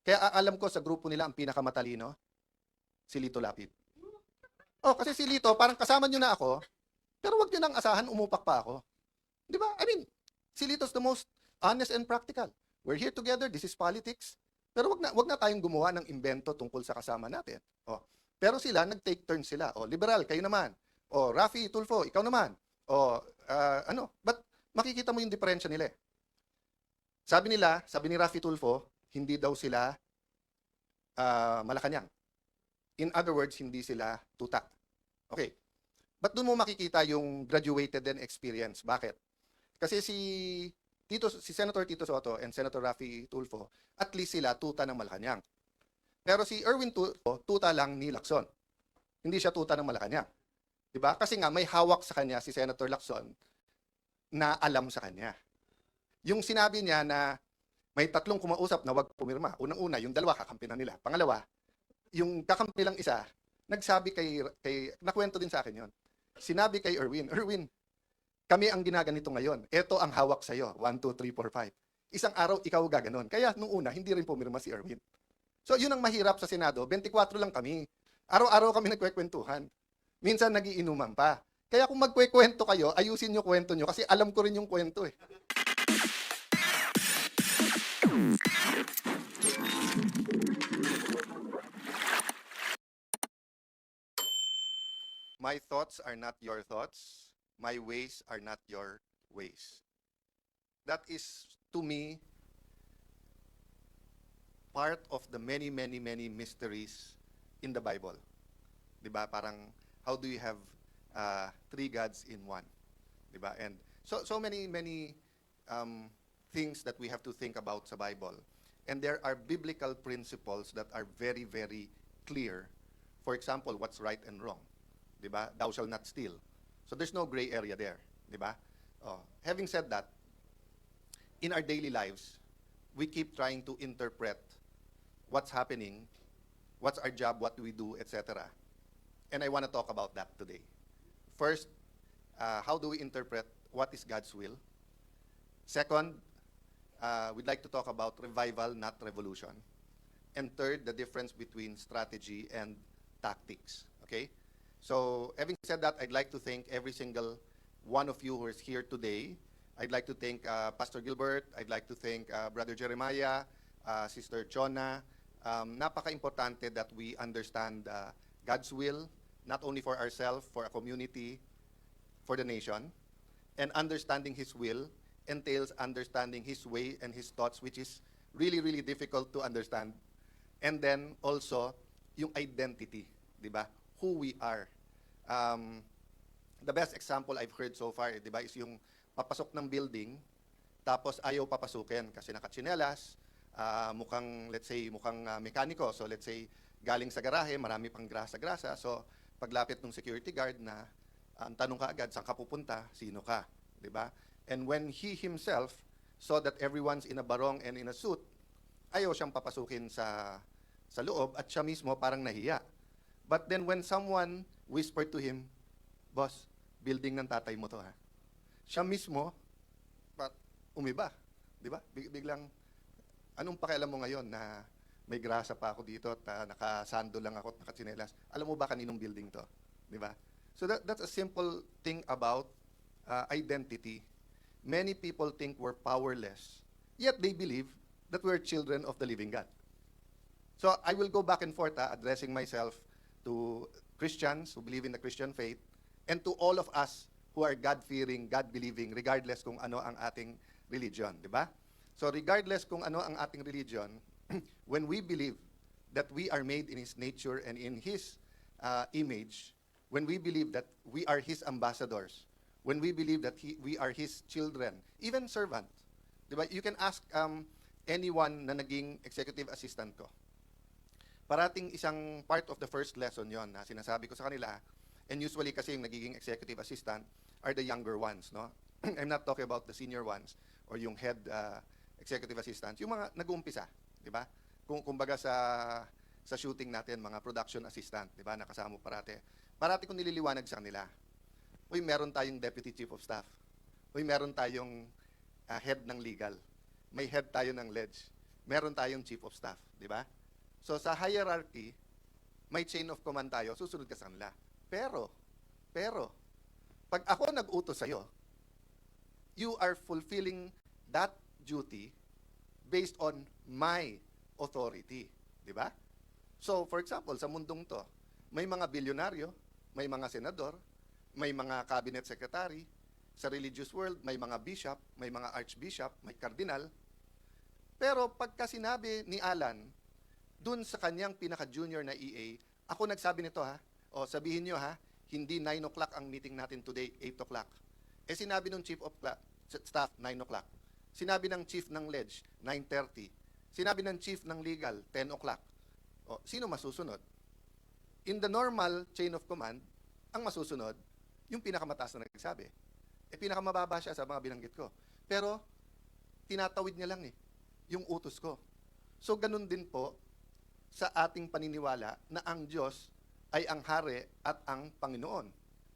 Kaya alam ko sa grupo nila ang pinakamatalino, si Lito Lapid. Oh, kasi si Lito, parang kasama nyo na ako, pero wag nyo nang asahan, umupak pa ako. Di ba? I mean, si Lito's the most honest and practical. We're here together, this is politics. Pero wag na tayong gumawa ng imbento tungkol sa kasama natin. Oh. Pero sila, nag-take turn sila. Oh, liberal, kayo naman. Oh, Rafi Tulfo, ikaw naman. Oh, but makikita mo yung diferensya nila eh. Sabi ni Rafi Tulfo, hindi daw sila Malacanang. In other words, hindi sila tuta. Okay. But doon mo makikita yung graduated and experience. Bakit? Kasi si Senator Tito Soto and Senator Rafi Tulfo, at least sila tuta ng Malacanang. Pero si Erwin Tulfo, tuta lang ni Lacson. Hindi siya tuta ng Malacanang. 'Di ba? Kasi nga may hawak sa kanya si Senator Lacson na alam sa kanya. Yung sinabi niya na may tatlong kumausap na wag pumirma. Unang-una, yung dalawa kakampi na nila. Pangalawa, yung kakampi lang isa, nagsabi nakwento din sa akin yon. Sinabi kay Erwin, kami ang ginaganito ngayon. Ito ang hawak sa'yo. 1, 2, 3, 4, 5. Isang araw, ikaw gaganon. Kaya nung una, hindi rin pumirma si Erwin. So, yun ang mahirap sa Senado. 24 lang kami. Araw-araw kami nagkwekwentuhan. Minsan, nagiinuman pa. Kaya kung magkwekwento kayo, ayusin nyo kwento nyo kasi alam ko rin yung kwento eh. My thoughts are not your thoughts. My ways are not your ways. That is, to me, part of the many, many, many mysteries in the Bible. Diba? Parang, how do you have three gods in one? Diba? And so many, many things that we have to think about sa Bible. And there are biblical principles that are very, very clear. For example, what's right and wrong. Diba? Thou shalt not steal. So there's no gray area there. Diba? Having said that, in our daily lives, we keep trying to interpret what's happening, what's our job, what do we do, etc. And I want to talk about that today. First, how do we interpret what is God's will? Second, we'd like to talk about revival, not revolution. And third, the difference between strategy and tactics. Okay? So, having said that, I'd like to thank every single one of you who is here today. I'd like to thank Pastor Gilbert. I'd like to thank Brother Jeremiah, Sister Chona. Napaka-importante that we understand God's will, not only for ourselves, for a community, for the nation. And understanding His will entails understanding His way and His thoughts, which is really, really difficult to understand. And then also, yung identity, di ba? Who we are. The best example I've heard so far, di ba, is yung papasok ng building, tapos ayaw papasukin kasi nakatsinelas, mukhang, let's say, mekaniko. So, let's say, galing sa garahe, marami pang grasa-grasa. So, paglapit ng security guard na, ang tanong ka agad, saan ka pupunta? Sino ka? Di ba? And when he himself saw that everyone's in a barong and in a suit, ayaw siyang papasukin sa loob at siya mismo parang nahiya. But then when someone whispered to him, "Boss, building ng tatay mo to ha." Siya mismo, umiba. Di ba? Biglang, anong pakialam mo ngayon na may grasa pa ako dito at nakasando lang ako at nakatsinelas? Alam mo ba kaninong building to? Di ba? So that's a simple thing about identity. Many people think we're powerless, yet they believe that we're children of the living God. So I will go back and forth addressing myself to Christians who believe in the Christian faith and to all of us who are God-fearing, God-believing, regardless kung ano ang ating religion, di ba? So regardless kung ano ang ating religion, when we believe that we are made in His nature and in His image, when we believe that we are His ambassadors, when we believe that we are His children, even servant, di ba? You can ask anyone na naging executive assistant ko. Parating isang part of the first lesson yon na sinasabi ko sa kanila, and usually kasi yung nagiging executive assistant are the younger ones, no? I'm not talking about the senior ones or yung head executive assistants, yung mga nag-uumpisa, di ba? Kumbaga sa shooting natin, mga production assistant, di ba? Nakasama parati. Parati ko nililiwanag sa kanila. Uy, meron tayong deputy chief of staff. Uy, meron tayong head ng legal. May head tayo ng ledge. meron tayong chief of staff, di ba? So sa hierarchy, may chain of command tayo, susunod ka sa kanila. Pero, pag ako nag-utos sa'yo, you are fulfilling that duty based on my authority, di ba? So, for example, sa mundong to, may mga bilyonaryo, may mga senador, may mga cabinet secretary, sa religious world, may mga bishop, may mga archbishop, may cardinal. Pero pagka sinabi ni Alan, dun sa kanyang pinaka-junior na EA, ako nagsabi nito ha, o sabihin nyo ha, hindi 9 o'clock ang meeting natin today, 8 o'clock. Eh sinabi ng chief of staff, 9 o'clock. Sinabi ng chief ng ledge, 9:30. Sinabi ng chief ng legal, 10 o'clock. O, sino masusunod? In the normal chain of command, ang masusunod, yung pinakamataas na nagsabi. Eh, pinakamababa siya sa mga binanggit ko. Pero, tinatawid niya lang yung utos ko. So, ganun din po sa ating paniniwala na ang Diyos ay ang hari at ang Panginoon.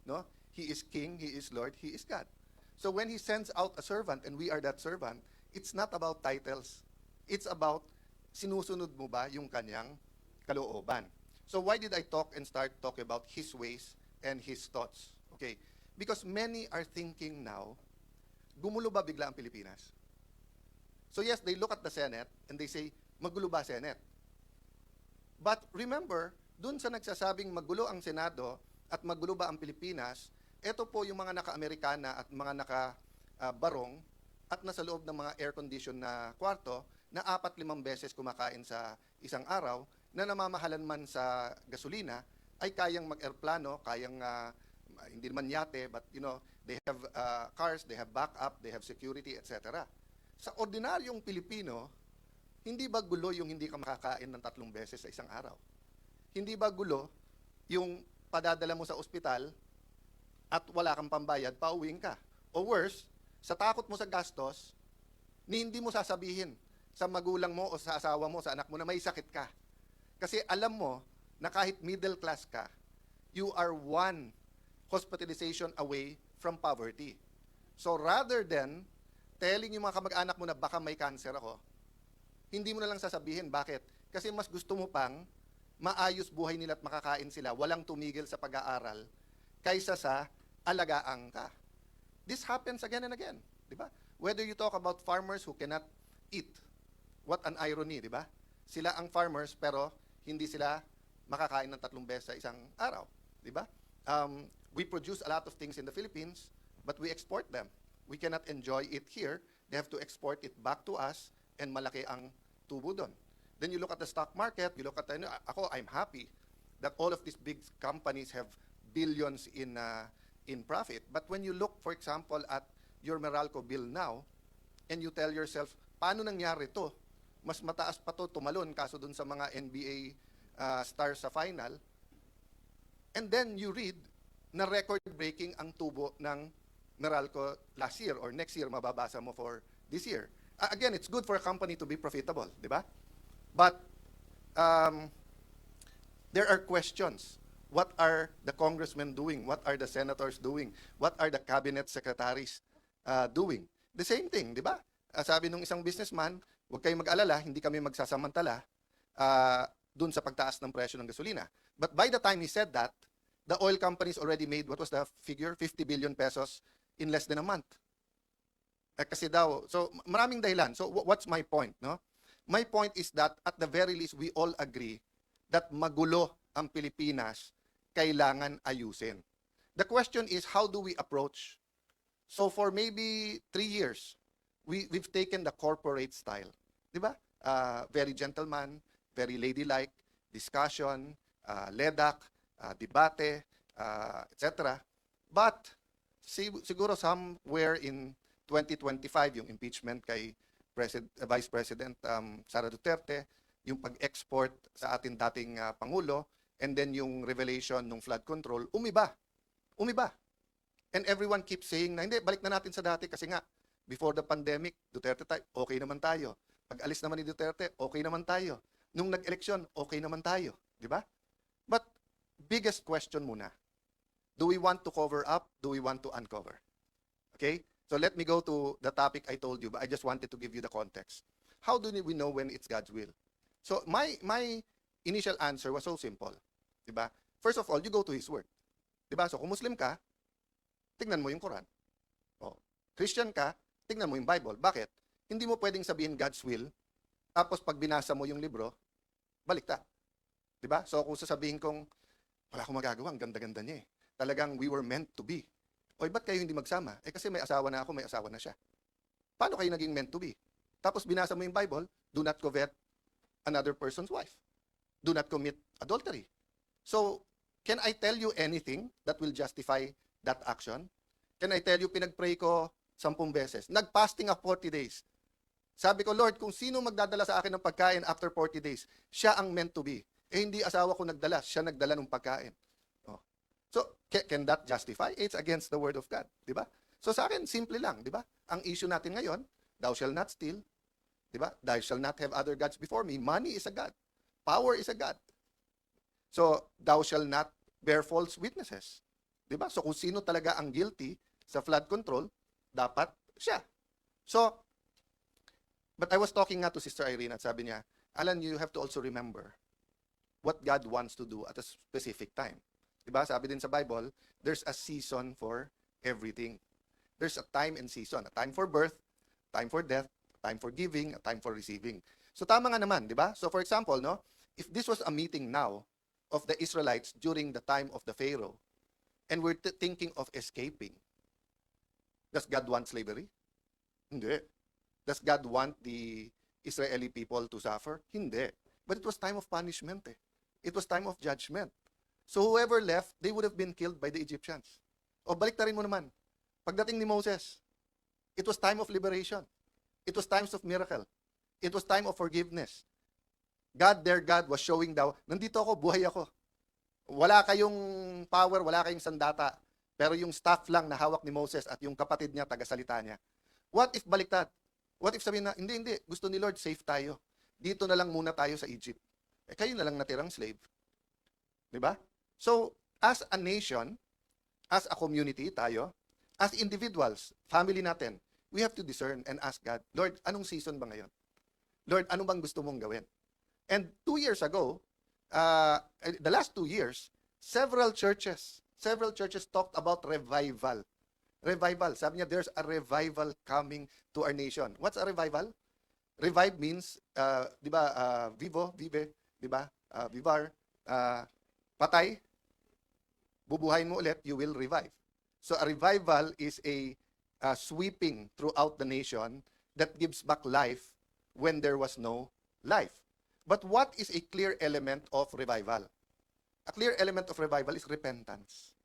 No? He is King, He is Lord, He is God. So, when He sends out a servant and we are that servant, it's not about titles. It's about sinusunod mo ba yung kanyang kalooban. So, why did I talk and start talking about His ways and His thoughts? Okay. Because many are thinking now, gumulo ba bigla ang Pilipinas? So yes, they look at the Senate and they say, magulo ba Senate? But remember, dun sa nagsasabing magulo ang Senado at magulo ba ang Pilipinas, ito po yung mga naka-Amerikana at mga naka-barong at nasa loob ng mga air-condition na kwarto na 4-5 beses kumakain sa isang araw na namamahalan man sa gasolina ay kayang mag-airplano, kayang hindi naman yate, but they have cars, they have backup, they have security, etc. Sa ordinaryong Pilipino, hindi ba gulo yung hindi ka makakain ng 3 beses sa isang araw? Hindi ba gulo yung padadala mo sa ospital at wala kang pambayad, pauwiin ka? O worse, sa takot mo sa gastos, hindi mo sasabihin sa magulang mo o sa asawa mo, sa anak mo na may sakit ka. Kasi alam mo na kahit middle class ka, you are one hospitalization away from poverty. So rather than telling yung mga kamag-anak mo na baka may cancer ako, hindi mo na lang sasabihin. Bakit? Kasi mas gusto mo pang maayos buhay nila at makakain sila, walang tumigil sa pag-aaral, kaysa sa alagaan ka. This happens again and again. Di ba? Whether you talk about farmers who cannot eat, what an irony, di ba? Sila ang farmers pero hindi sila makakain ng 3 beses sa isang araw. Di ba? We produce a lot of things in the Philippines, but we export them. We cannot enjoy it here. They have to export it back to us, and malaki ang tubo doon. Then you look at the stock market, you look at, I'm happy that all of these big companies have billions in profit. But when you look, for example, at your Meralco bill now, and you tell yourself, paano nangyari to? Mas mataas pa to tumalon kaso dun sa mga NBA stars sa final. And then you read na record-breaking ang tubo ng Meralco last year or next year, mababasa mo for this year. Again, it's good for a company to be profitable, di ba? But there are questions. What are the congressmen doing? What are the senators doing? What are the cabinet secretaries doing? The same thing, di ba? Sabi nung isang businessman, huwag kayong mag-alala, hindi kami magsasamantala dun sa pagtaas ng presyo ng gasolina. But by the time he said that, the oil companies already made, what was the figure? 50 billion pesos in less than a month. Kasi daw, so maraming dahilan. So what's my point? No? My point is that at the very least, we all agree that magulo ang Pilipinas, kailangan ayusin. The question is, how do we approach? So for maybe 3 years, we've taken the corporate style. Di ba? Very gentleman, very ladylike, discussion, ledak, debate, etc. But siguro somewhere in 2025, yung impeachment kay Vice President Sara Duterte, yung pag-export sa ating dating Pangulo, and then yung revelation ng flood control, umiba. And everyone keeps saying na, hindi, balik na natin sa dati kasi nga, before the pandemic, Duterte tayo, okay naman tayo. Pag alis naman ni Duterte, okay naman tayo. Nung nag-eleksyon, okay naman tayo. Di ba? But biggest question muna, do we want to cover up? Do we want to uncover? Okay? So let me go to the topic I told you, but I just wanted to give you the context. how do we know when it's God's will? So my initial answer was so simple, 'di ba? First of all, you go to His Word, 'di ba? So kung Muslim ka, tingnan mo yung Quran. Oh, Christian ka, tingnan mo yung Bible. Bakit? Hindi mo pwedeng sabihin God's will, tapos pag binasa mo yung libro, baliktad. 'Di ba? So kung sasabihin kong wala akong magagawa, ang ganda-ganda niya eh. Talagang we were meant to be. Oy, ba't kayo hindi magsama? Eh kasi may asawa na ako, may asawa na siya. Paano kayo naging meant to be? Tapos binasa mo yung Bible, do not covet another person's wife. Do not commit adultery. So, can I tell you anything that will justify that action? Can I tell you, pinag-pray ko 10 beses. Nag-fasting ako 40 days. Sabi ko, Lord, kung sino magdadala sa akin ng pagkain after 40 days, siya ang meant to be. Eh, hindi asawa ko nagdala, siya nagdala ng pagkain. Oh. So, can that justify? It's against the word of God, di ba? So sa akin, simple lang, di ba? Ang issue natin ngayon, thou shall not steal, di ba? Thou shall not have other gods before me. Money is a god. Power is a god. So, thou shall not bear false witnesses. Di ba? So kung sino talaga ang guilty sa flood control, dapat siya. So, but I was talking nga to Sister Irene at sabi niya, Alan, you have to also remember what God wants to do at a specific time. Diba? Sabi din sa Bible, there's a season for everything. There's a time and season. A time for birth, time for death, a time for giving, a time for receiving. So tama nga naman, di ba? So for example, no, if this was a meeting now of the Israelites during the time of the Pharaoh, and we're thinking of escaping, does God want slavery? Hindi. Does God want the Israeli people to suffer? Hindi. But it was time of punishment eh. It was time of judgment. So whoever left, they would have been killed by the Egyptians. O baliktarin mo naman. Pagdating ni Moses, it was time of liberation. It was times of miracle. It was time of forgiveness. God, their God, was showing daw, nandito ako, buhay ako. Wala kayong power, wala kayong sandata. Pero yung staff lang na hawak ni Moses at yung kapatid niya, tagasalita niya. What if baliktad? What if sabihin na, hindi, gusto ni Lord, safe tayo. Dito na lang muna tayo sa Egypt. Eh kayo na lang natirang slave. Diba? So, as a nation, as a community tayo, as individuals, family natin, we have to discern and ask God, Lord, anong season ba ngayon? Lord, ano bang gusto mong gawin? And 2 years ago, the last 2 years, several churches talked about revival. Revival. Sabi niya, there's a revival coming to our nation. What's a revival? Revive means, di ba, vive, di ba, vivar, patay, bubuhayin mo ulit, you will revive. So a revival is a sweeping throughout the nation that gives back life when there was no life. But what is a clear element of revival? A clear element of revival is repentance.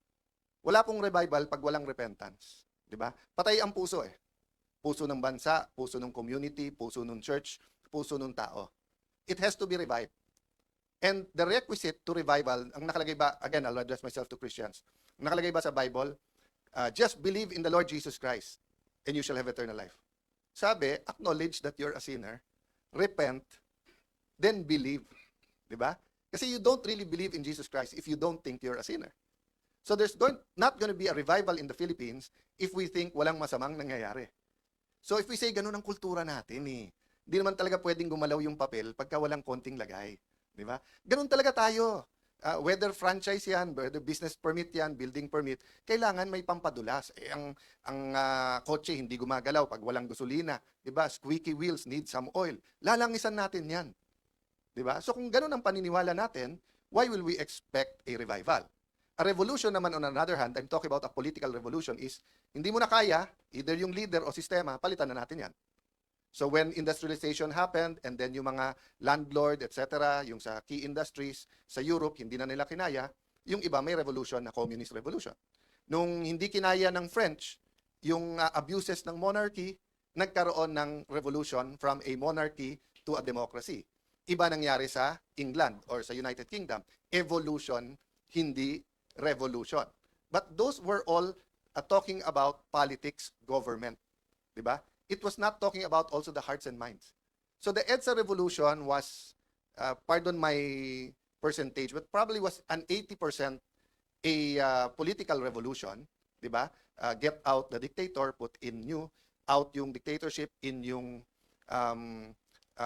Wala pong revival pag walang repentance. Di ba? Patay ang puso eh. Puso ng bansa, puso ng community, puso ng church, puso ng tao. It has to be revived. And the requisite to revival, ang nakalagay ba, again, I'll address myself to Christians, ang nakalagay ba sa Bible, just believe in the Lord Jesus Christ and you shall have eternal life. Sabi, acknowledge that you're a sinner, repent, then believe. Di ba? Kasi you don't really believe in Jesus Christ if you don't think you're a sinner. So there's not going to be a revival in the Philippines if we think walang masamang nangyayari. So if we say ganun ang kultura natin eh, hindi naman talaga pwedeng gumalaw yung papel pagka walang konting lagay. Di ba? Ganun talaga tayo. Whether franchise yan, whether business permit yan, building permit, kailangan may pampadulas. Eh, ang kotse hindi gumagalaw pag walang gasolina. Di ba? Squeaky wheels need some oil. Lalangisan natin yan. Di ba? So kung ganun ang paniniwala natin, why will we expect a revival? A revolution naman on another hand, I'm talking about a political revolution, is hindi mo na kaya, either yung leader o sistema, palitan na natin yan. So when industrialization happened, and then yung mga landlord, etc., yung sa key industries sa Europe, hindi na nila kinaya, yung iba may revolution na communist revolution. Nung hindi kinaya ng French, yung abuses ng monarchy, nagkaroon ng revolution from a monarchy to a democracy. Iba nangyari sa England or sa United Kingdom. Evolution, hindi revolution. But those were all talking about politics, government. Diba? It was not talking about also the hearts and minds. So the EDSA revolution was, pardon my percentage, but probably was an 80% a political revolution. Diba? Get out the dictator, put in new, out yung dictatorship, in yung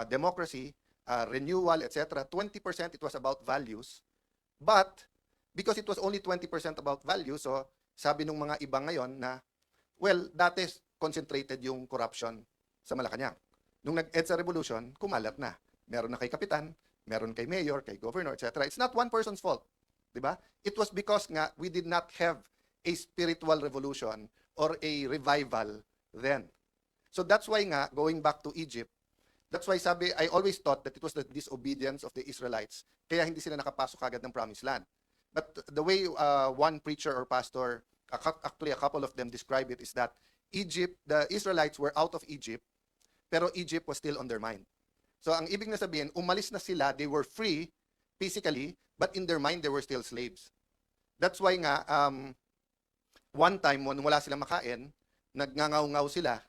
democracy, renewal, etc. 20% it was about values. But because it was only 20% about values, so sabi ng mga iba ngayon na, well, dati concentrated yung corruption sa Malacanang. Nung nag-EDSA Revolution, kumalat na. Meron na kay Kapitan, meron kay Mayor, kay Governor, etc. It's not one person's fault. Diba? It was because nga we did not have a spiritual revolution or a revival then. So that's why nga, going back to Egypt, that's why sabi, I always thought that it was the disobedience of the Israelites, kaya hindi sila nakapasok agad ng promised land. But the way one preacher or pastor, actually a couple of them describe it, is that Egypt, the Israelites were out of Egypt, pero Egypt was still on their mind. So ang ibig na sabihin, umalis na sila, they were free physically, but in their mind, they were still slaves. That's why nga, one time, when wala silang makain, nagngangaw-ngaw sila,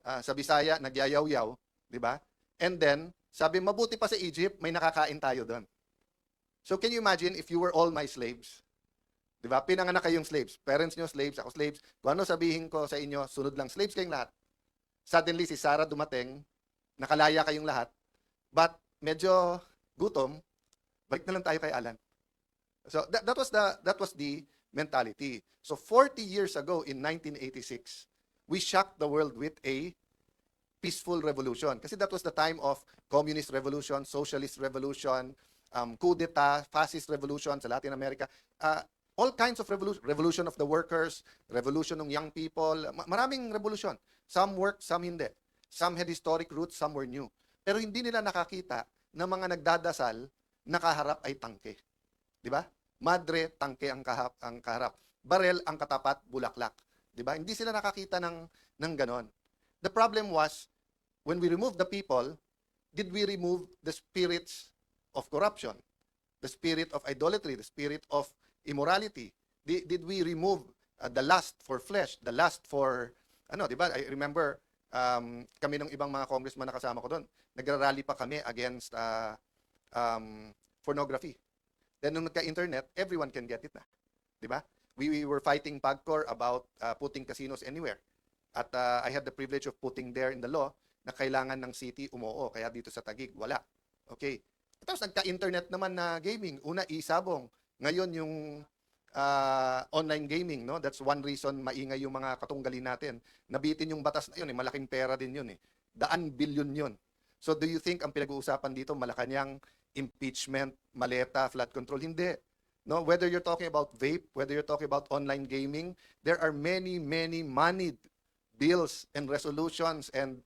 sa Bisaya, nagyayaw-yaw, di ba? And then, sabi, mabuti pa sa Egypt, may nakakain tayo doon. So can you imagine if you were all my slaves? Di ba? Pinanganak kayong slaves. Parents nyo slaves, ako slaves. Kung ano sabihin ko sa inyo, sunod lang. Slaves kayong lahat. Suddenly, si Sarah dumating, nakalaya kayong lahat, but medyo gutom, balik na lang tayo kay Alan. So that was the mentality. So 40 years ago in 1986, we shocked the world with a peaceful revolution. Kasi that was the time of communist revolution, socialist revolution, coup d'etat, fascist revolution sa Latin America. All kinds of revolution. Revolution of the workers, revolution ng young people, maraming revolution. Some worked, some hindi. Some had historic roots, some were new. Pero hindi nila nakakita na mga nagdadasal, nakaharap ay tangke. Di ba? Madre, tangke ang kaharap. Barel, ang katapat, bulaklak. Di ba? Hindi sila nakakita ng ganon. The problem was, when we removed the people, did we remove the spirits of corruption? The spirit of idolatry, the spirit of immorality? Did we remove the lust for flesh, the lust for, di ba? I remember, kami ng ibang mga congressman na kasama ko doon, nagrarally pa kami against pornography. Then nung nagka-internet, everyone can get it na. Di ba? We were fighting PAGCOR about putting casinos anywhere. At I had the privilege of putting there in the law na kailangan ng city umuo. Kaya dito sa Taguig, wala. Okay. Tapos nagka-internet naman na gaming. Una, isabong. Ngayon yung online gaming, no? That's one reason maingay yung mga katunggali natin. Nabitin yung batas na yun, malaking pera din yun. Daan bilyon yun. So do you think ang pinag-uusapan dito, Malacanang, impeachment, maleta, flood control? Hindi. No? Whether you're talking about vape, whether you're talking about online gaming, there are many, many moneyed bills and resolutions and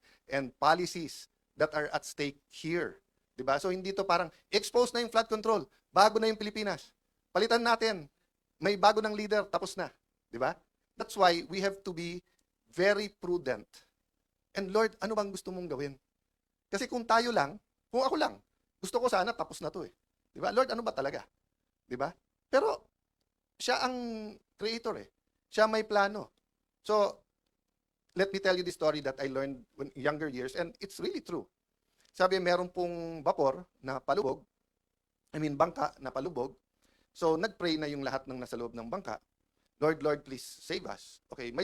policies that are at stake here. Diba? So hindi to parang, expose na yung flood control, bago na yung Pilipinas. Palitan natin. May bago ng leader, tapos na. Di ba? That's why we have to be very prudent. And Lord, ano bang gusto mong gawin? Kasi kung tayo lang, kung ako lang, gusto ko sana tapos na to eh. Di ba? Lord, ano ba talaga? Di ba? Pero, siya ang creator eh. Siya may plano. So, let me tell you the story that I learned when younger years, and it's really true. Sabi, meron pong vapor na palubog, bangka na palubog. So, nag-pray na yung lahat ng nasa loob ng bangka. Lord, Lord, please save us. Okay, may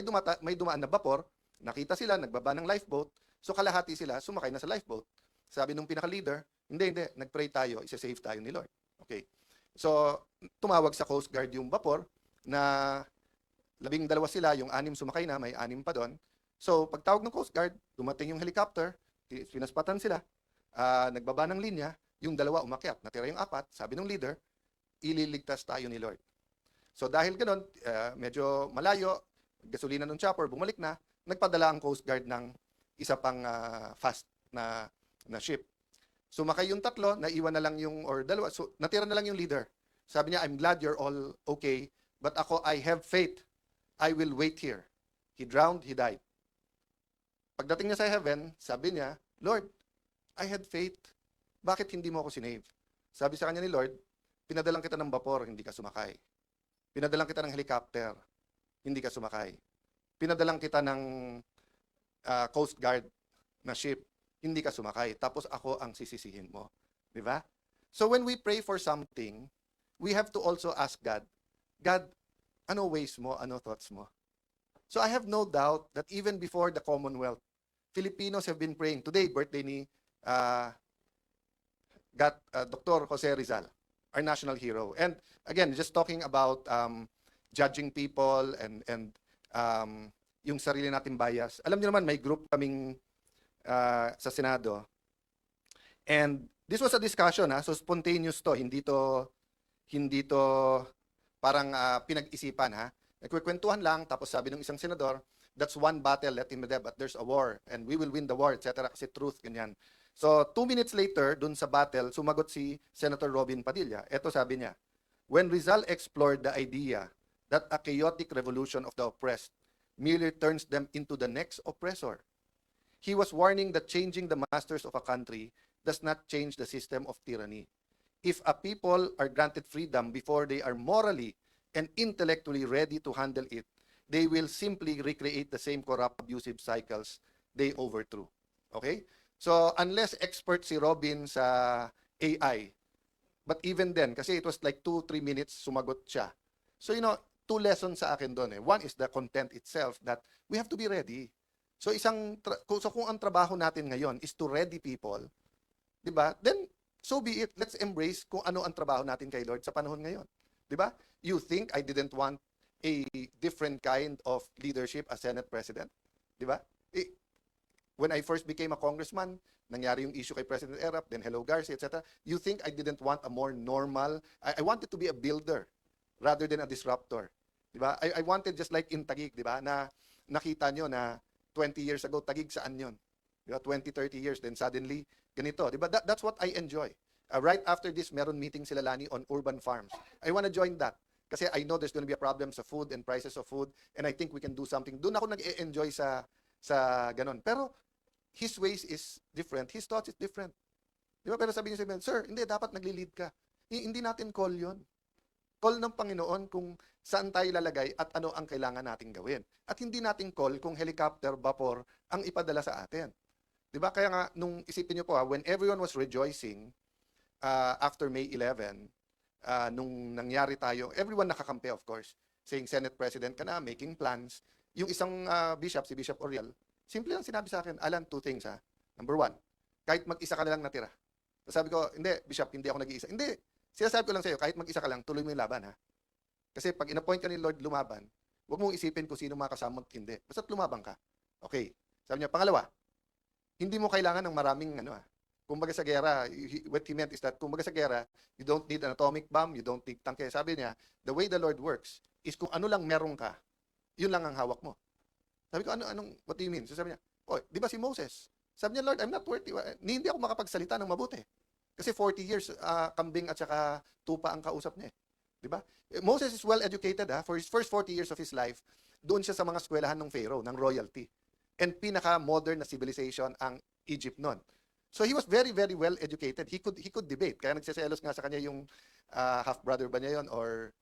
dumaan na vapor, nakita sila, nagbaba ng lifeboat, so kalahati sila, sumakay na sa lifeboat. Sabi nung pinaka-leader, hindi, nag-pray tayo, isa-save tayo ni Lord. Okay. So, tumawag sa Coast Guard yung vapor na 12 sila, yung 6 sumakay na, may 6 pa doon. So, pagtawag ng Coast Guard, dumating yung helicopter, pinaspatan sila, nagbaba ng linya, yung 2 umakyat, natira yung 4, sabi ng leader, ililigtas tayo ni Lord. So dahil ganoon, medyo malayo, gasolina ng chopper, bumalik na, nagpadala ang Coast Guard ng isa pang fast na ship. Sumakay yung 3, naiwan na lang yung, or 2, so natira na lang yung leader. Sabi niya, I'm glad you're all okay, but ako, I have faith. I will wait here. He drowned, he died. Pagdating niya sa heaven, sabi niya, Lord, I had faith. Bakit hindi mo ako sinave? Sabi sa kanya ni Lord, pinadalang kita ng vapor, hindi ka sumakay. Pinadalang kita ng helicopter, hindi ka sumakay. Pinadalang kita ng Coast Guard na ship, hindi ka sumakay. Tapos ako ang sisisihin mo. Di ba? So when we pray for something, we have to also ask God, God, ano ways mo, ano thoughts mo? So I have no doubt that even before the Commonwealth, Filipinos have been praying. Today, birthday ni uh, got Dr. Jose Rizal, our national hero. And again, just talking about judging people and yung sarili nating bias. Alam niyo naman, may group kaming sa Senado. And this was a discussion, so spontaneous to, hindi to parang pinag-isipan, ha. Nagkukwentuhan lang, tapos sabi ng isang senador, that's one battle, let him there, but there's a war, and we will win the war, etc. Kasi truth, ganyan. So, 2 minutes later, dun sa battle, sumagot si Senator Robin Padilla. Ito sabi niya, when Rizal explored the idea that a chaotic revolution of the oppressed merely turns them into the next oppressor, he was warning that changing the masters of a country does not change the system of tyranny. If a people are granted freedom before they are morally and intellectually ready to handle it, they will simply recreate the same corrupt, abusive cycles they overthrew. Okay? So, unless expert si Robin sa AI, but even then, kasi it was like 2-3 minutes, sumagot siya. So, 2 lessons sa akin doon. One is the content itself, that we have to be ready. So, kung ang trabaho natin ngayon is to ready people, di ba? Then, so be it. Let's embrace kung ano ang trabaho natin kay Lord sa panahon ngayon. Di ba? You think I didn't want a different kind of leadership as Senate President? Di ba? When I first became a congressman, nangyari yung issue kay President Erap, then Hello Garcia, etc. You think I didn't want a more normal, I wanted to be a builder rather than a disruptor. Di ba? I wanted just like in Taguig, di ba? Na nakita nyo na 20 years ago, Taguig saan yun? Di ba? 20-30 years, then suddenly, ganito. Di ba? That's what I enjoy. Right after this, meron meeting sila Lani on urban farms. I want to join that. Kasi I know there's going to be a problem sa food and prices of food, and I think we can do something. Doon ako nag-enjoy sa ganon. Pero his ways is different. His thoughts is different. Di ba? Pero sabi niya, sir, hindi, dapat nagli-lead ka. Hindi natin call yon. Call ng Panginoon kung saan tayo lalagay at ano ang kailangan nating gawin. At hindi natin call kung helicopter, vapor ang ipadala sa atin. Di ba? Kaya nga, nung isipin niyo po, when everyone was rejoicing after May 11, nung nangyari tayo, everyone nakakampi, of course, saying Senate President ka na, making plans. Yung isang bishop, si Bishop Oriel, simple lang sinabi sa akin, Alan, 2 things, ha. Number 1, kahit mag-isa ka na lang natira. Sabi ko, hindi, Bishop, hindi ako nag-iisa. Hindi, sinasabi ko lang sa'yo, kahit mag-isa ka lang, tuloy mo yung laban, ha. Kasi pag in-appoint ka ni Lord lumaban, huwag mong isipin kung sino mga kasama at hindi. Basta't lumabang ka. Okay. Sabi niya, pangalawa, hindi mo kailangan ng maraming kumbaga sa gera, what he meant is that kumbaga sa gera, you don't need an atomic bomb, you don't need tangke. Sabi niya, the way the Lord works is kung ano lang meron ka, yun lang ang hawak mo. Sabi ko, what do you mean? So sabi niya, di ba si Moses? Sabi niya, Lord, I'm not worthy. Hindi ako makapagsalita ng mabuti. Kasi 40 years, kambing at saka tupa ang kausap niya. Di ba? Moses is well educated, for his first 40 years of his life, doon siya sa mga eskwelahan ng Pharaoh, ng royalty. And pinaka-modern na civilization ang Egypt noon. So he was very, very well educated. He could debate. Kaya nagsiselos nga sa kanya yung half-brother ba niya yon or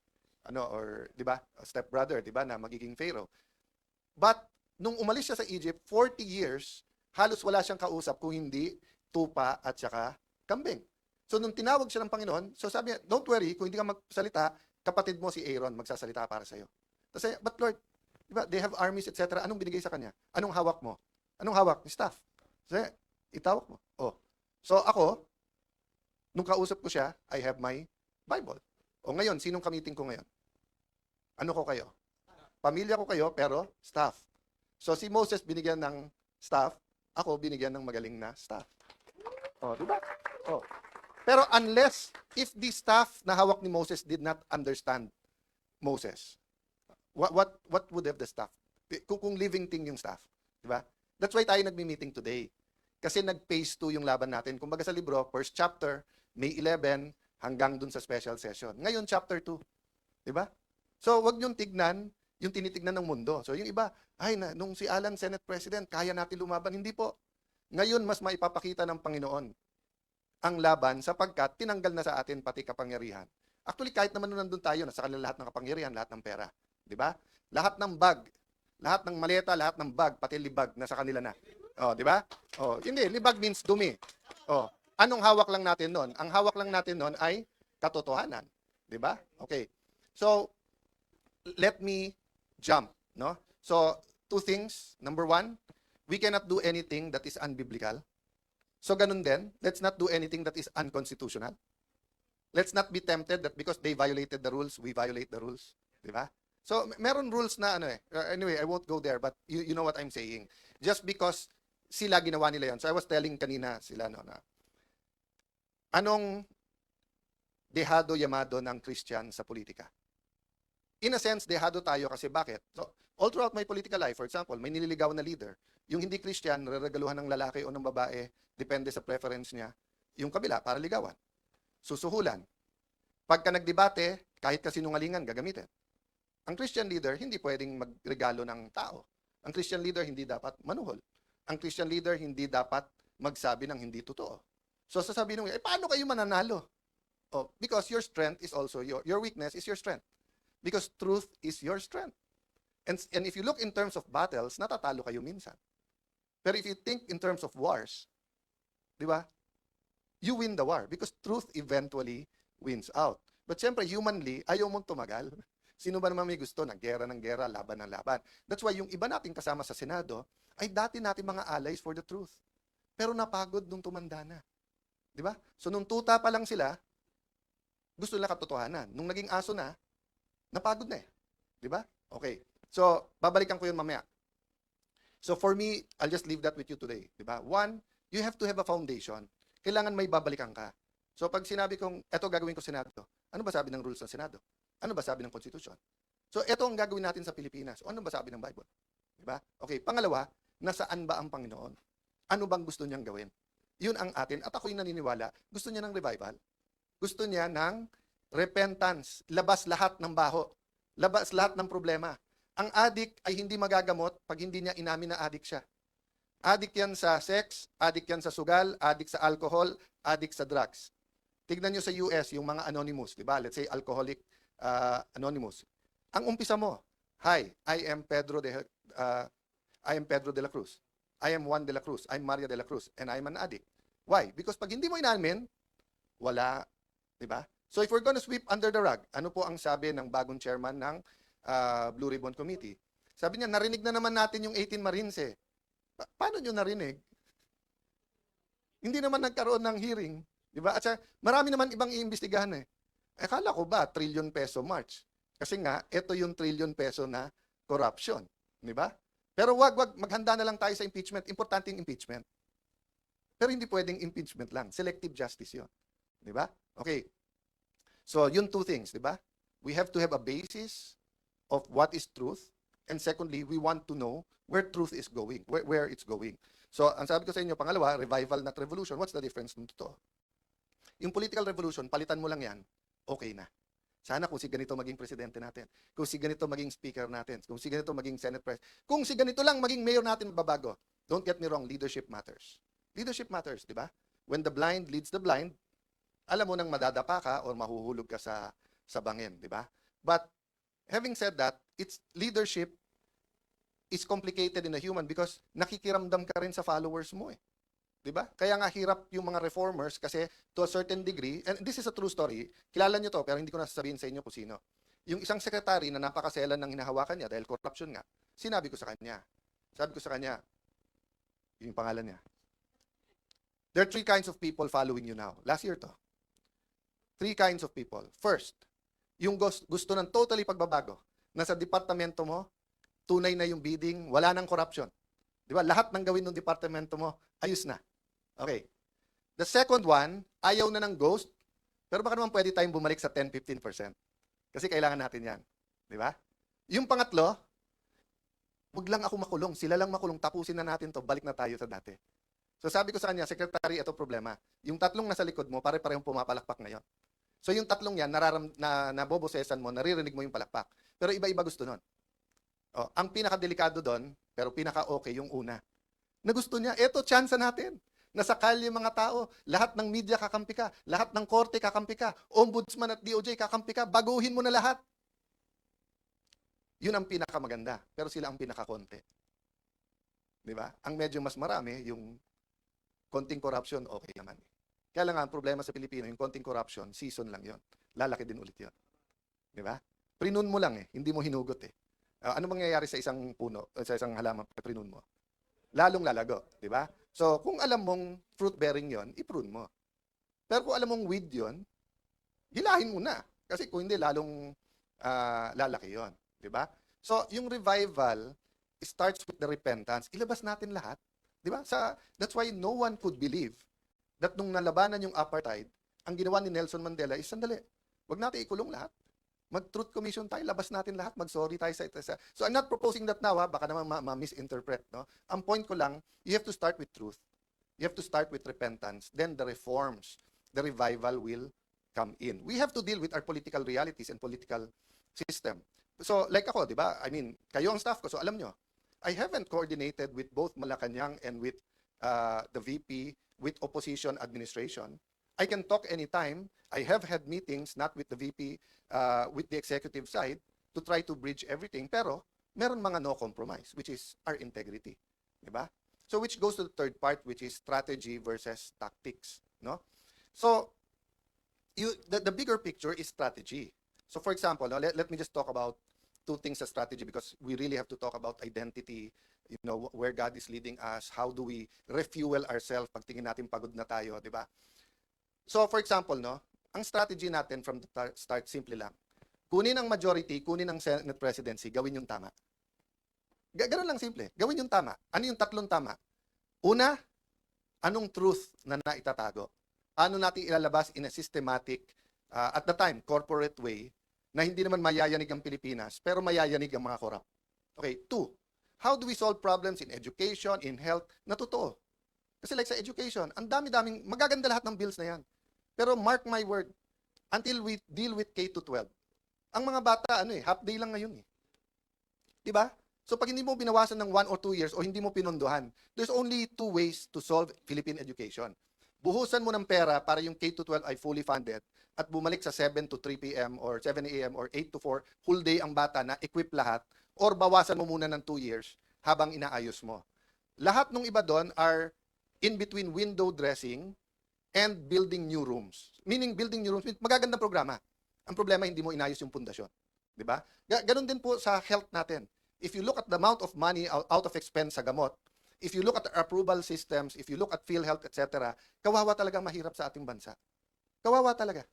di ba, step-brother, di ba, na magiging Pharaoh. But nung umalis siya sa Egypt, 40 years, halos wala siyang kausap kung hindi tupa at saka kambing. So nung tinawag siya ng Panginoon, so sabi niya, don't worry, kung hindi ka magsalita, kapatid mo si Aaron magsasalita para sa'yo. Kasi, but Lord, diba, they have armies, etc. Anong binigay sa kanya? Anong hawak mo? Anong hawak? Staff. So, itawag mo. So ako, nung kausap ko siya, I have my Bible. Ngayon, sinong kamiting ko ngayon? Ano ko kayo? Pamilya ko kayo, pero staff. So si Moses binigyan ng staff, ako binigyan ng magaling na staff. Diba? Pero unless, if the staff na hawak ni Moses did not understand Moses, what would have the staff? Kung living thing yung staff, di ba? That's why tayo nagmi-meeting today. Kasi nag-phase 2 yung laban natin. Kumbaga sa libro, first chapter, May 11, hanggang dun sa special session. Ngayon, chapter 2. Di ba? So, wag niyong tignan yung tinitignan ng mundo. So, yung iba, nung si Alan, Senate President, kaya natin lumaban. Hindi po. Ngayon, mas maipapakita ng Panginoon ang laban sapagkat tinanggal na sa atin pati kapangyarihan. Actually, kahit naman nung nandun tayo, nasa kanila lahat ng kapangyarihan, lahat ng pera. Di ba? Lahat ng bag, lahat ng maleta, lahat ng bag, pati libag, nasa kanila na. Di ba? Hindi, libag means dumi. Anong hawak lang natin noon? Ang hawak lang natin noon ay katotohanan. Di ba? Okay. So, let me jump. No? So, 2 things. Number 1, we cannot do anything that is unbiblical. So ganun din, let's not do anything that is unconstitutional. Let's not be tempted that because they violated the rules, we violate the rules. Di ba? So, meron rules na ano eh. Anyway, I won't go there, but you know what I'm saying. Just because sila ginawa nila yon. So, I was telling kanina sila no, na anong dehado yamado ng Christian sa politika? In a sense, dehado tayo kasi bakit? So, all throughout my political life, for example, may nililigaw na leader. Yung hindi Christian, reregaluhan ng lalaki o ng babae, depende sa preference niya. Yung kabila, para ligawan. Susuhulan. Pagka nagdebate, kahit kasinungalingan, gagamitin. Ang Christian leader, hindi pwedeng magregalo ng tao. Ang Christian leader, hindi dapat manuhol. Ang Christian leader, hindi dapat magsabi ng hindi totoo. So sasabihin nyo, paano kayo mananalo? Oh, because your strength is also your weakness is your strength. Because truth is your strength. And if you look in terms of battles, natatalo kayo minsan. Pero if you think in terms of wars, di ba? You win the war because truth eventually wins out. But syempre, humanly, ayaw mong tumagal. Sino ba naman may gusto ng gera, laban ng laban? That's why yung iba nating kasama sa Senado ay dati natin mga allies for the truth. Pero napagod nung tumanda na. Di ba? So nung tuta pa lang sila, gusto nila katotohanan. Nung naging aso na, napagod na eh. Di ba? Okay. So, babalikan ko yun mamaya. So for me, I'll just leave that with you today. Di ba? One, you have to have a foundation. Kailangan may babalikan ka. So pag sinabi kong, eto gagawin ko Senado, ano ba sabi ng rules ng Senado? Ano ba sabi ng Constitution? So ito ang gagawin natin sa Pilipinas. O ano ba sabi ng Bible? Diba? Okay, pangalawa, nasaan ba ang Panginoon? Ano bang gusto niyang gawin? Yun ang atin. At ako'y naniniwala, gusto niya ng revival. Gusto niya ng repentance. Labas lahat ng baho. Labas lahat ng problema. Ang addict ay hindi magagamot pag hindi niya inamin na addict siya. Addict yan sa sex, addict yan sa sugal, addict sa alcohol, addict sa drugs. Tignan nyo sa US, yung mga anonymous, di ba? Let's say alcoholic anonymous. Ang umpisa mo, hi, I am Pedro de la Cruz. I am Juan de la Cruz. I'm Maria de la Cruz. And I'm an addict. Why? Because pag hindi mo inamin, wala. Di ba? So if we're gonna sweep under the rug, ano po ang sabi ng bagong chairman ng Blue Ribbon Committee? Sabi niya, narinig na naman natin yung 18 Marines eh. Paano nyo narinig? Hindi naman nagkaroon ng hearing. Di ba? At marami naman ibang iimbestigahan eh. Akala ko ba, trillion peso march? Kasi nga, ito yung trillion peso na corruption. Di ba? Pero wag, maghanda na lang tayo sa impeachment. Importante yung impeachment. Pero hindi pwedeng impeachment lang. Selective justice yun. Di ba? Okay. So, yun two things, di ba? We have to have a basis of what is truth. And secondly, we want to know where truth is going, where it's going. So, ang sabi ko sa inyo, pangalawa, revival not revolution. What's the difference nung totoo? Yung political revolution, palitan mo lang yan, okay na. Sana kung si ganito maging presidente natin, kung si ganito maging speaker natin, kung si ganito maging senate president, kung si ganito lang maging mayor natin babago. Don't get me wrong, leadership matters. Leadership matters, di ba? When the blind leads the blind, alam mo nang madadapa ka or mahuhulog ka sa bangin, di ba? But having said that, it's leadership is complicated in a human because nakikiramdam ka rin sa followers mo eh. 'Di ba? Kaya nga hirap yung mga reformers kasi to a certain degree, and this is a true story, kilala niyo to pero hindi ko na sasabihin sa inyo kung sino. Yung isang secretary na napakaselan ng hinahawakan niya dahil corruption nga, sinabi ko sa kanya. Sabi ko sa kanya, yung pangalan niya. There are three kinds of people following you now. Last year to. Three kinds of people. First, yung gusto ng totally pagbabago. Nasa departamento mo, tunay na yung bidding, wala nang corruption. Di ba? Lahat ng gawin ng departamento mo, ayos na. Okay. The second one, ayaw na ng ghost, pero baka naman pwede tayong bumalik sa 10-15%. Kasi kailangan natin yan. Di ba? Yung pangatlo, wag lang ako makulong. Sila lang makulong. Tapusin na natin to. Balik na tayo sa dati. So sabi ko sa kanya, Secretary, ito problema. Yung tatlong nasa likod mo, pare-parehong pumapalakpak ngayon. So yung tatlong yan, nabobosesan mo, naririnig mo yung palakpak. Pero iba-iba gusto nun. Oh, ang pinakadelikado doon, pero pinaka-okay yung una. Na gusto niya, eto, chance natin. Nasa kalye mga tao, lahat ng media kakampi ka, lahat ng korte kakampi ka, ombudsman at DOJ kakampi ka, baguhin mo na lahat. Yun ang pinakamaganda, pero sila ang pinakakonti. Di ba? Ang medyo mas marami, yung konting corruption, okay naman. Kaya lang ang problema sa Pilipino, yung konting corruption, season lang yon. Lalaki din ulit yon. Di ba? Prinun mo lang eh, hindi mo hinugot eh. Ano mangyayari sa isang puno, sa isang halaman pag prinun mo? Lalong lalago, di ba? So, kung alam mong fruit-bearing yon, i-prune mo. Pero kung alam mong weed yon, hilahin mo na. Kasi kung hindi, lalong lalaki yon. Di ba? So, yung revival starts with the repentance. Ilabas natin lahat. Di ba? That's why no one could believe that nung nalabanan yung apartheid, ang ginawa ni Nelson Mandela is, sandali, wag natin ikulong lahat. Mag-truth commission tayo, labas natin lahat, mag-sorry tayo sa isa. So I'm not proposing that now, baka naman ma-misinterpret. No? Ang point ko lang, you have to start with truth. You have to start with repentance. Then the reforms, the revival will come in. We have to deal with our political realities and political system. So like ako, di ba? I mean, kayo ang staff ko, so alam nyo, I haven't coordinated with both Malacanang and with the VP, with opposition administration. I can talk anytime. I have had meetings, not with the VP, with the executive side, to try to bridge everything. Pero, meron mga no compromise, which is our integrity. Diba? So, which goes to the third part, which is strategy versus tactics. No? So, the bigger picture is strategy. So, for example, no, let me just talk about two things as strategy because we really have to talk about identity, you know, where God is leading us, how do we refuel ourselves pag tingin natin pagod na tayo, di ba? So, for example, no, ang strategy natin from the start, simple lang. Kunin ang majority, kunin ang Senate presidency, gawin yung tama. Ganun lang simple. Gawin yung tama. Ano yung tatlong tama? Una, anong truth na naitatago? Ano natin ilalabas in a systematic, at the time, corporate way, na hindi naman mayayanig ang Pilipinas, pero mayayanig ang mga korap. Okay, two, how do we solve problems in education, in health, na totoo? Kasi like sa education, ang dami-daming, magaganda lahat ng bills na yan. Pero mark my word, until we deal with K-12, ang mga bata, half day lang ngayon eh. Diba? So pag hindi mo binawasan ng 1 or 2 years o hindi mo pinondohan, there's only 2 ways to solve Philippine education. Buhusan mo ng pera para yung K-12 ay fully funded at bumalik sa 7 to 3 p.m. or 7 a.m. or 8 to 4, whole day ang bata na equip lahat, or bawasan mo muna ng 2 years habang inaayos mo. Lahat ng iba doon are in between window dressing and building new rooms. Meaning building new rooms, magagandang programa. Ang problema, hindi mo inayos yung pundasyon. Diba? Ganon din po sa health natin. If you look at the amount of money out of expense sa gamot, if you look at the approval systems, if you look at PhilHealth, etc., kawawa talaga mahirap sa ating bansa. Kawawa talaga.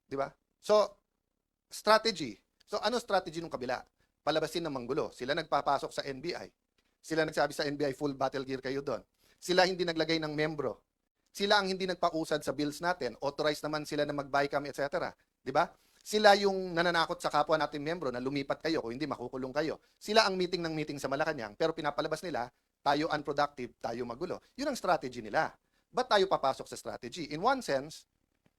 Di ba? So, strategy. So, ano strategy nung kabila? Palabasin ng manggulo. Sila nagpapasok sa NBI. Sila nagsabi sa NBI, full battle gear kayo doon. Sila hindi naglagay ng membro. Sila ang hindi nagpausad sa bills natin. Authorized naman sila na mag-BICAM, etc. Di ba? Sila yung nananakot sa kapwa natin membro na lumipat kayo, kung hindi makukulong kayo. Sila ang meeting ng meeting sa Malacanang, pero pinapalabas nila, tayo unproductive, tayo magulo. Yun ang strategy nila. Ba't tayo papasok sa strategy? In one sense,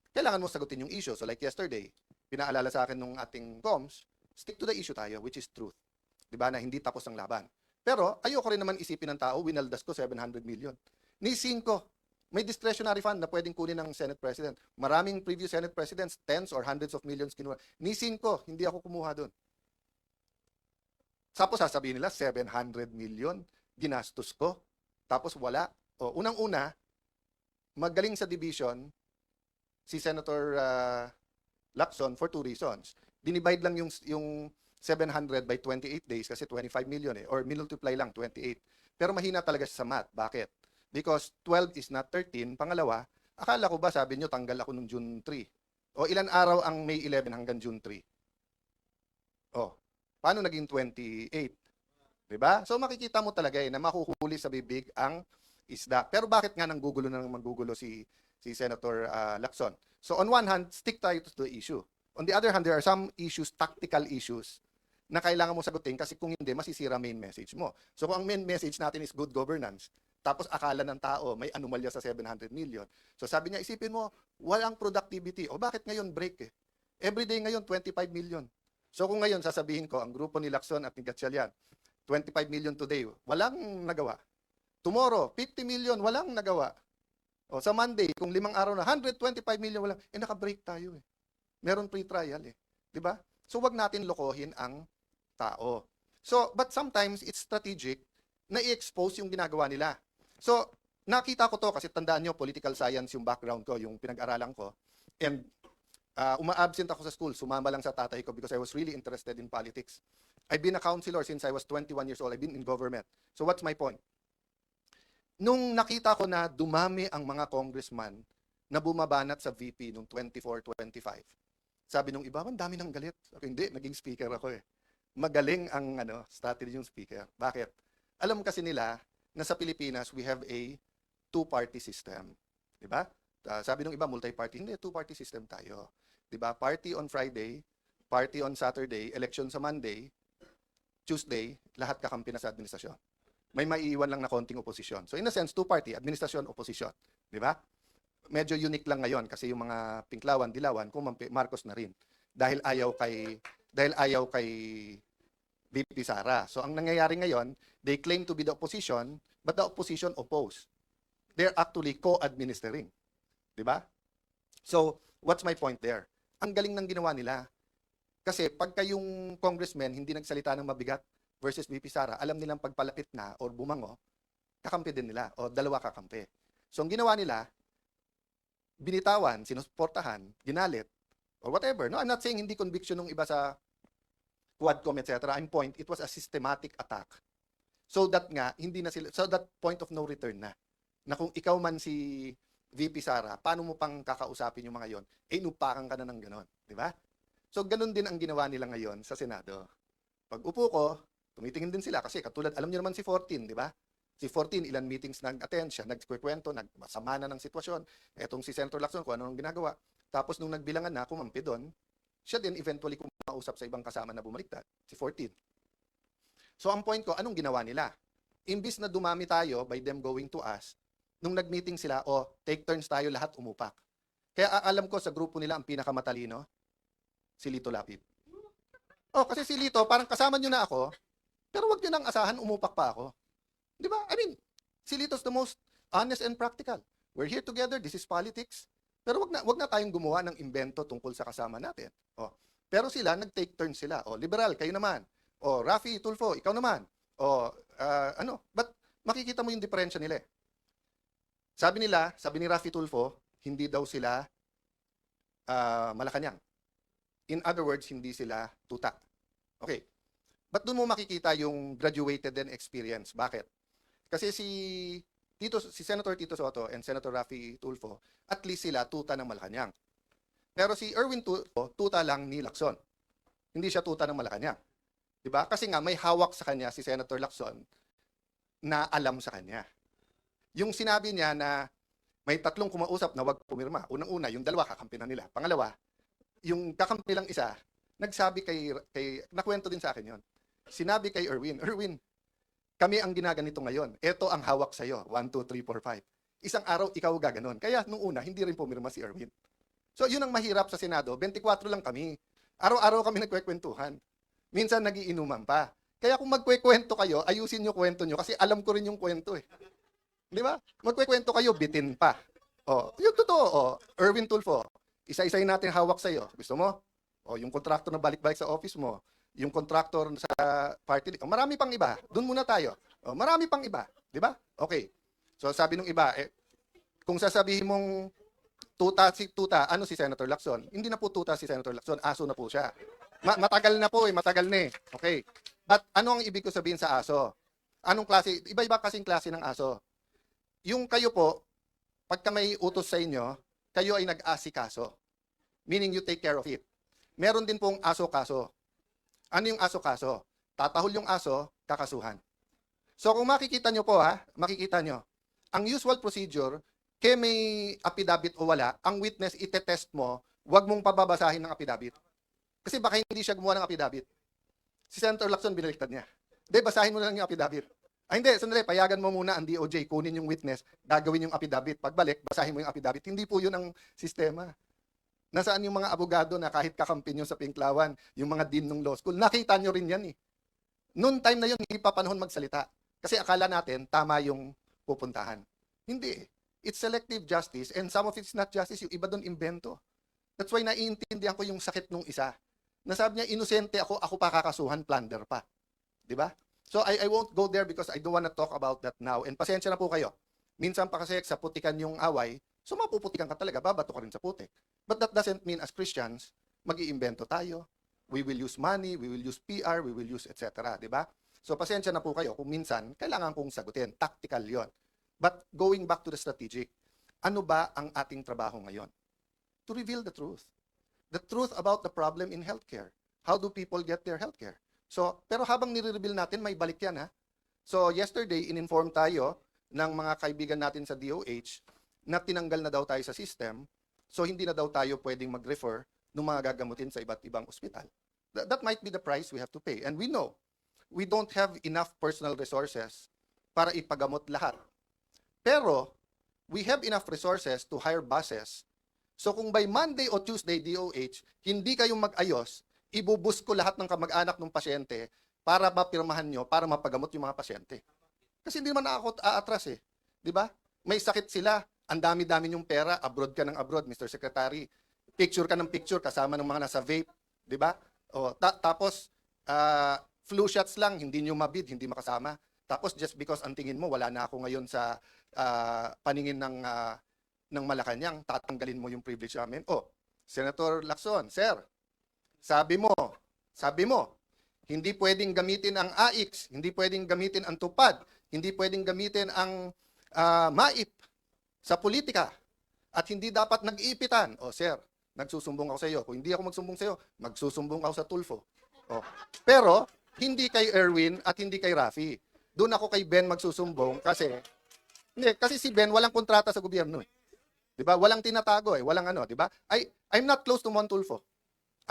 kailangan mo sagutin yung issue. So like yesterday, pinaalala sa akin nung ating comms, stick to the issue tayo, which is truth. Diba? Na hindi tapos ang laban. Pero ayoko rin naman isipin ng tao, winaldas ko 700 million. Nisin ko, may discretionary fund na pwedeng kunin ng Senate President. Maraming previous Senate Presidents, tens or hundreds of millions kinuha. Nisin ko, hindi ako kumuha doon. Tapos sasabihin nila, 700 million, ginastos ko. Tapos wala. O, unang-una, magaling sa division, si Senator Lacson for 2 reasons. Dinivide lang yung 700 by 28 days kasi 25 million eh. Or multiply lang, 28. Pero mahina talaga siya sa math. Bakit? Because 12 is not 13. Pangalawa, akala ko ba sabi nyo tanggal ako nung June 3? O ilan araw ang May 11 hanggang June 3? O, paano naging 28? Diba? So makikita mo talaga na makuhuli sa bibig ang isda. Pero bakit nga nanggugulo na manggugulo si Senator Lacson? So on one hand, stick tayo to the issue. On the other hand, there are some issues, tactical issues, na kailangan mo sagutin kasi kung hindi, masisira main message mo. So kung ang main message natin is good governance, tapos akala ng tao may anomalya sa 700 million. So sabi niya, isipin mo, walang productivity. O bakit ngayon break eh? Everyday ngayon, 25 million. So kung ngayon sasabihin ko, ang grupo ni Lacson at ni Gatchalian, 25 million today, walang nagawa. Tomorrow, 50 million, walang nagawa. O sa Monday, kung 5 araw na, 125 million, walang, naka-break tayo eh. Meron pre-trial eh. Diba? So wag natin lokohin ang tao. So, but sometimes it's strategic na i-expose yung ginagawa nila. So, nakita ko to kasi tandaan nyo, political science yung background ko, yung pinag-aralan ko. And uma-absent ako sa school, sumama lang sa tatay ko because I was really interested in politics. I've been a counselor since I was 21 years old. I've been in government. So what's my point? Nung nakita ko na dumami ang mga congressman na bumabanat sa VP nung 24-25, sabi nung iba, ang dami ng galit. Sabi, hindi, naging speaker ako eh. Magaling ang strategy yung speaker. Bakit? Alam kasi nila na sa Pilipinas, we have a two-party system. Di ba? Sabi nung iba, multi-party. Hindi, two-party system tayo. Di ba? Party on Friday, party on Saturday, election sa Monday, Tuesday, lahat kakampi na sa administrasyon. May maiiwan lang na konting oposisyon. So in a sense, two-party, administrasyon, oposisyon. Di ba? Medyo unique lang ngayon kasi yung mga Pinklawan, Dilawan, kumampi, Marcos na rin. Dahil ayaw kay VP Sara. So ang nangyayari ngayon, they claim to be the opposition, but the opposition oppose. They're actually co-administering. Di ba? So, what's my point there? Ang galing ng ginawa nila. Kasi pagka yung congressman hindi nagsalita ng mabigat versus VP Sara, alam nilang pagpalapit na or bumango, kakampi din nila o dalawa kakampi. So ang ginawa nila, binitawan, sinusuportahan, ginalit, or whatever. No, I'm not saying hindi conviction ng iba sa Quadcom, etc. I'm point, it was a systematic attack. So that nga, hindi na sila, so that point of no return na. Na kung ikaw man si VP Sara, paano mo pang kakausapin yung mga yon? Inupakan ka na ng ganon. Di ba? So, ganun din ang ginawa nila ngayon sa Senado. Pag upo ko, tumitingin din sila kasi katulad, alam niyo naman si 14, di ba? Si 14, ilan meetings nag-attend siya, nagkikwento, nagsama na ng sitwasyon. Etong si Senator Lacson, kung anong ginagawa. Tapos nung nagbilangan na, kumampi doon, siya din eventually kumausap sa ibang kasama na bumaliktad, si 14. So, ang point ko, anong ginawa nila? Imbis na dumami tayo by them going to us, nung nag-meeting sila, take turns tayo lahat umupak. Kaya alam ko sa grupo nila ang pinakamatalino, si Lito Lapid. Kasi si Lito, parang kasama nyo na ako, pero wag nyo nang asahan, umupak pa ako. Di ba? I mean, si Lito's the most honest and practical. We're here together, this is politics, pero wag na tayong gumawa ng imbento tungkol sa kasama natin. Pero sila, nag-take turn sila. Liberal, kayo naman. Rafi Tulfo, ikaw naman. But makikita mo yung diferensya nila eh. Sabi ni Rafi Tulfo, hindi daw sila Malacanang. In other words, hindi sila tuta. Okay. But doon mo makikita yung graduated and experience. Bakit? Kasi si Senator Tito Soto and Senator Rafi Tulfo, at least sila tuta ng Malacanang. Pero si Erwin Tulfo, tuta lang ni Lacson. Hindi siya tuta ng Malacanang. Diba? Kasi nga may hawak sa kanya si Senator Lacson na alam sa kanya. Yung sinabi niya na may tatlong kumausap na wag pumirma. Unang-una, yung dalawa kakampi na nila. Pangalawa, yung kakampi lang isa, nagsabi kay nakwento din sa akin yon. Sinabi kay Erwin, kami ang ginaganito ngayon. Ito ang hawak sa'yo. 1, 2, 3, 4, 5. Isang araw, ikaw gaganon. Kaya nung una, hindi rin pumirma si Erwin. So yun ang mahirap sa Senado. 24 lang kami. Araw-araw kami nagkwekwentuhan. Minsan nagiinuman pa. Kaya kung magkwekwento kayo, ayusin nyo kwento nyo kasi alam ko rin yung kwento eh. Di ba? Magkwekwento kayo, bitin pa. Yung totoo, Erwin Tulfo, isa-isayin natin hawak sa'yo. Gusto mo? Yung kontraktor na balik-balik sa office mo, yung kontraktor sa party, marami pang iba. Doon muna tayo. Marami pang iba. Di ba? Okay. So sabi nung iba, kung sasabihin mong tuta, ano si Senator Lacson? Hindi na po tuta si Senator Lacson, aso na po siya. Matagal na po matagal na eh. Okay. But ano ang ibig ko sabihin sa aso? Anong klase? Iba-iba kasing klase ng aso. Yung kayo po, pagka may utos sa inyo, kayo ay nag-asikaso. Meaning you take care of it. Meron din pong aso-kaso. Ano yung aso-kaso? Tatahol yung aso, kakasuhan. So kung makikita nyo po makikita nyo, ang usual procedure, kaya may affidavit o wala, ang witness itetest mo, wag mong pababasahin ng affidavit. Kasi baka hindi siya gumawa ng affidavit. Si Senator Lacson, binaliktad niya. Hindi, basahin mo na lang yung affidavit. Hindi, sandali, payagan mo muna ang DOJ, kunin yung witness, gagawin yung affidavit. Pagbalik, basahin mo yung affidavit. Hindi po yun ang sistema. Nasaan yung mga abogado na kahit kakampi nyo sa Pinklawan, yung mga dean ng law school, nakita nyo rin yan eh. Noon time na yun, hindi pa panahon magsalita. Kasi akala natin, tama yung pupuntahan. Hindi. It's selective justice and some of it's not justice, yung iba doon invento. That's why naiintindihan ko yung sakit nung isa. Nasabi niya, inosente ako pa kakasuhan, plunder pa. Diba? So I won't go there because I don't want to talk about that now. And pasensya na po kayo. Minsan pa kasi sa putikan yung away, so mapuputikan ka talaga, babato ka rin sa putik. But that doesn't mean as Christians, mag-iimbento tayo. We will use money, we will use PR, we will use etc. Diba? So pasensya na po kayo kung minsan, kailangan kong sagutin. Tactical yon. But going back to the strategic, ano ba ang ating trabaho ngayon? To reveal the truth. The truth about the problem in healthcare. How do people get their healthcare? So, pero habang nire-reveal natin, may balik yan ha. So, yesterday, in-inform tayo ng mga kaibigan natin sa DOH na tinanggal na daw tayo sa system, so hindi na daw tayo pwedeng mag-refer ng mga gagamutin sa iba't ibang ospital. That might be the price we have to pay. And we know, we don't have enough personal resources para ipagamot lahat. Pero, we have enough resources to hire buses. So kung by Monday o Tuesday, DOH, hindi kayong mag-ayos, ibubus ko lahat ng kamag-anak ng pasyente para mapirmahan nyo, para mapagamot yung mga pasyente. Kasi hindi naman ako aatras eh. Di ba? May sakit sila, ang dami-dami yung pera, abroad ka ng abroad, Mr. Secretary. Picture ka ng picture kasama ng mga nasa vape. Di ba? O, tapos, flu shots lang, hindi nyo mabid, hindi makasama. Tapos just because ang tingin mo, wala na ako ngayon sa paningin ng Malacanang, tatanggalin mo yung privilege namin. Oh, Senator Lacson, sir, sabi mo, hindi pwedeng gamitin ang AIX, hindi pwedeng gamitin ang TUPAD, hindi pwedeng gamitin ang MAIP sa politika, at hindi dapat nag-iipitan. Oh, sir, nagsusumbong ako sa iyo. Kung hindi ako magsumbong sa iyo, magsusumbong ako sa Tulfo. Oh. Pero, hindi kay Erwin at hindi kay Rafi. Doon ako kay Ben magsusumbong kasi si Ben walang kontrata sa gobyerno eh. 'Di ba? Walang tinatago eh, walang ano, 'di ba? I'm not close to Mon Tulfo.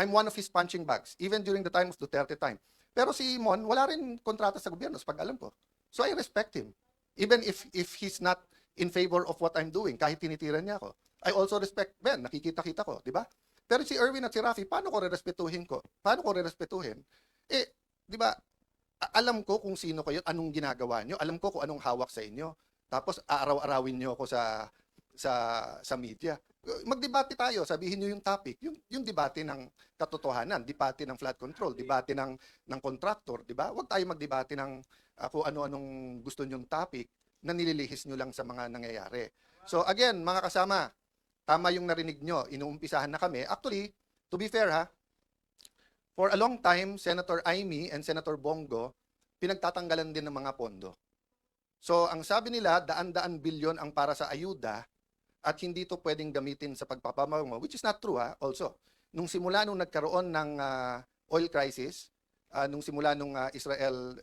I'm one of his punching bags even during the time of Duterte time. Pero si Mon wala rin kontrata sa gobyerno sa pag-alam ko. So I respect him. Even if he's not in favor of what I'm doing, kahit tinitiran niya ako. I also respect Ben, nakikita-kita ko, 'di ba? Pero si Erwin at si Rafi, paano ko rerespetuhin ko? Paano ko rerespetuhin? Eh, 'di ba? Alam ko kung sino kayo, anong ginagawa nyo, alam ko kung anong hawak sa inyo. Tapos aaraw-arawin nyo ako sa media. Magdebate tayo, sabihin nyo yung topic, yung debate ng katotohanan, debate ng flood control, debate ng contractor, di ba? Huwag tayo magdebate ng kung ano-anong gusto nyong topic na nililihis nyo lang sa mga nangyayari. So again, mga kasama, tama yung narinig nyo, inuumpisahan na kami. Actually, to be fair ha, for a long time, Senator Amy and Senator Bongo, pinagtatanggalan din ng mga pondo. So, ang sabi nila, daan-daan bilyon ang para sa ayuda at hindi to pwedeng gamitin sa pagpapamango, which is not true ha, also. Nung simula nung nagkaroon ng oil crisis, nung simula nung Israel,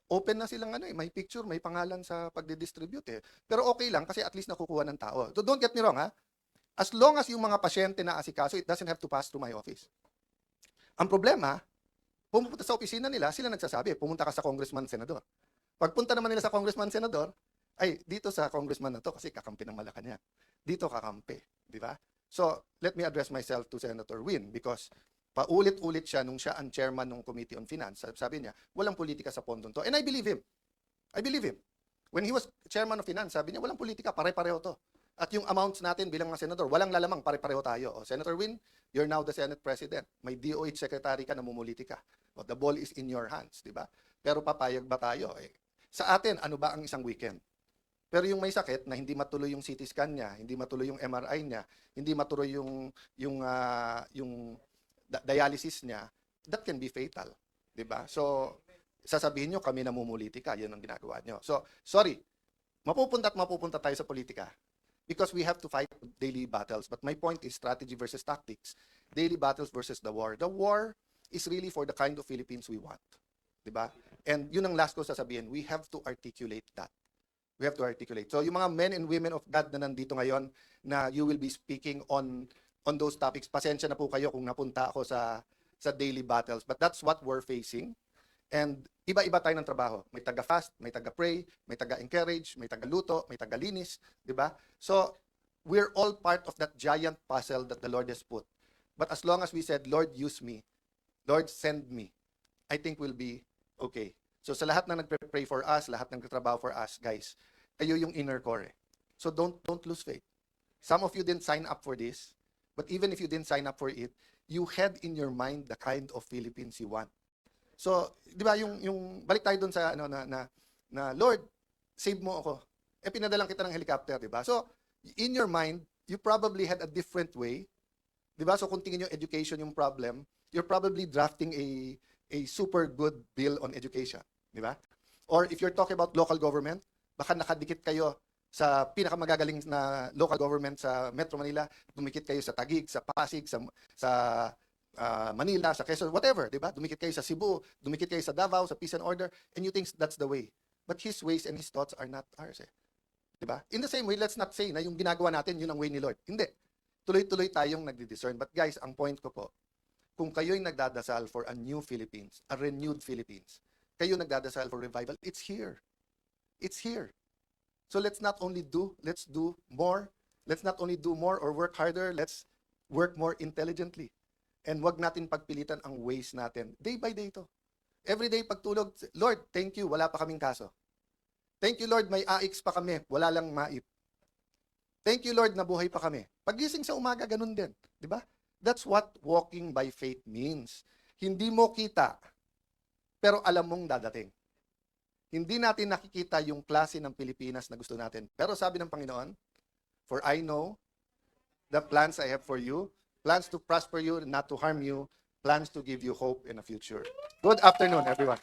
open na silang may picture, may pangalan sa pagdidistribute eh. Pero okay lang kasi at least nakukuha ng tao. So, don't get me wrong ha, as long as yung mga pasyente na asikaso, it doesn't have to pass through my office. Ang problema, pumunta sa opisina nila, sila nagsasabi, pumunta ka sa congressman, senador. Pagpunta naman nila sa congressman, senador, ay, dito sa congressman na to kasi kakampi ng Malacanang. Dito kakampi, di ba? So, let me address myself to Senator Win because paulit-ulit siya nung siya ang chairman ng Committee on Finance. Sabi niya, walang politika sa pondong to. And I believe him. I believe him. When he was chairman of Finance, sabi niya, walang politika, pare-pareho to. At yung amounts natin bilang mga senador, walang lalamang, pare-pareho tayo. O, Senator Win, you're now the Senate President. May DOH Secretary ka, namumuliti ka. O, the ball is in your hands, di ba? Pero papayag ba tayo? Sa atin, ano ba ang isang weekend? Pero yung may sakit na hindi matuloy yung CT scan niya, hindi matuloy yung MRI niya, hindi matuloy yung dialysis niya, that can be fatal, 'di ba? So sasabihin niyo kami namumuliti ka, 'yan ang ginagawa niyo. So sorry, mapupunta tayo sa politika because we have to fight daily battles. But my point is strategy versus tactics. Daily battles versus the war. The war is really for the kind of Philippines we want. 'Di ba? And yun ang last ko sasabihin, we have to articulate that. We have to articulate. So yung mga men and women of God na nandito ngayon na you will be speaking on those topics, pasensya na po kayo kung napunta ako sa daily battles. But that's what we're facing. And iba-iba tayo ng trabaho. May taga-fast, may taga-pray, may taga-encourage, may taga-luto, may taga-linis. Di ba? So we're all part of that giant puzzle that the Lord has put. But as long as we said, Lord, use me. Lord, send me. I think we'll be okay. So sa lahat na nagpre-pray for us, lahat ng nagtatrabaho for us, guys, kayo yung inner core. So don't lose faith. Some of you didn't sign up for this, but even if you didn't sign up for it, you had in your mind the kind of Philippines you want. So, di ba yung balik tayo dun sa na Lord, save mo ako. Pinadalan kita ng helicopter, di ba? So, in your mind, you probably had a different way. Di ba? So kung tingin yung education yung problem, you're probably drafting a super good bill on education, di ba? Or if you're talking about local government, Baka nakadikit kayo sa pinakamagagaling na local government sa Metro Manila, dumikit kayo sa Taguig, sa Pasig, sa Manila, sa Quezon, whatever, di ba? Dumikit kayo sa Cebu, dumikit kayo sa Davao, sa Peace and Order, and you think that's the way. But his ways and his thoughts are not ours, eh. Di ba? In the same way, let's not say na yung ginagawa natin, yun ang way ni Lord. Hindi. Tuloy-tuloy tayong nagdi-discern. But guys, ang point ko po, kung kayo'y nagdadasal for a new Philippines, a renewed Philippines, kayo nagdadasal for revival, it's here. It's here. So let's not only do, let's do more. Let's not only do more or work harder, let's work more intelligently. And wag natin pagpilitan ang ways natin. Day by day to. Every day pagtulog, Lord, thank you, wala pa kaming kaso. Thank you, Lord, may AX pa kami, wala lang MAIP. Thank you, Lord, nabuhay pa kami. Pagising sa umaga, ganun din. Di ba? That's what walking by faith means. Hindi mo kita, pero alam mong dadating. Hindi natin nakikita yung klase ng Pilipinas na gusto natin. Pero sabi ng Panginoon, for I know the plans I have for you, plans to prosper you, not to harm you, plans to give you hope in a future. Good afternoon, everyone.